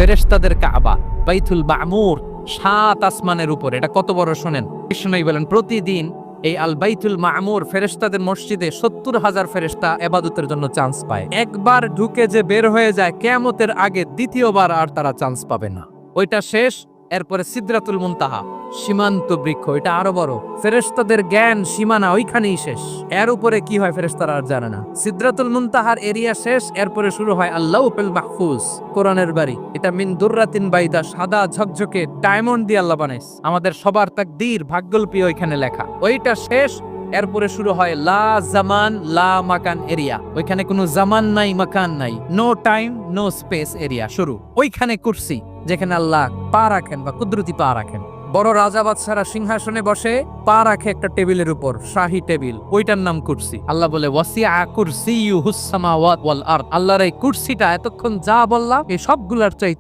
ফেরেশতাদের কাবা, বাইতুল মামুর 7 আসমানের উপর। এটা কত বড় শোনেন। কৃষ্ণই বলেন প্রতিদিন এই আল বাইতুল মামুর ফেরেশতাদের মসজিদে 70,000 ফেরেশতা ইবাদতের জন্য চান্স পায়। একবার ঢুকে যে বের হয়ে যায় কিয়ামতের আগে দ্বিতীয়বার আর তারা চান্স পাবে না। ওইটা শেষ। এরপরে সিদরাতুল মুনতাহা, সীমান্ত বৃক্ষ, এটা আরো বড়। ফেরেশতাদের জ্ঞান সীমানা ওইখানেই শেষ। এর উপরে কি হয় ফেরেশতারা আর জানে না। সিদরাতুল মুনতাহার এরিয়া শেষ, এরপরে শুরু হয় আল্লাহুল মাহফুজ, কোরআনের বাড়ি। এটা মিন দুররাতিন বাইদা, সাদা ঝকঝকে ডায়মন্ড দিয়ে আল্লাহ বানাইছে। আমাদের সবার তাকদীর ভাগ্যলিপি ওইখানে লেখা। ওইটা শেষ, এরপরে শুরু হয় লা জামান লা মাকান এরিয়া। ওইখানে কোনো জামান নাই, মাকান নাই, no time no space area শুরু। ওইখানে কুরসি, যেখানে আল্লাহ পা রাখেন বা কুদরতি পা রাখেন। বড় রাজা বাদশারা সিংহাসনে বসে পা রাখে একটা টেবিলের উপর, শাহী টেবিল, ওইটার নাম কুরসি। আল্লাহ বলে ওয়াসিআ কুরসিয়ুহুস সামাওয়াত ওয়াল আরদ। আল্লাহর এই কুরসিটা এতক্ষণ যা বললাম এই সবগুলার চাইতে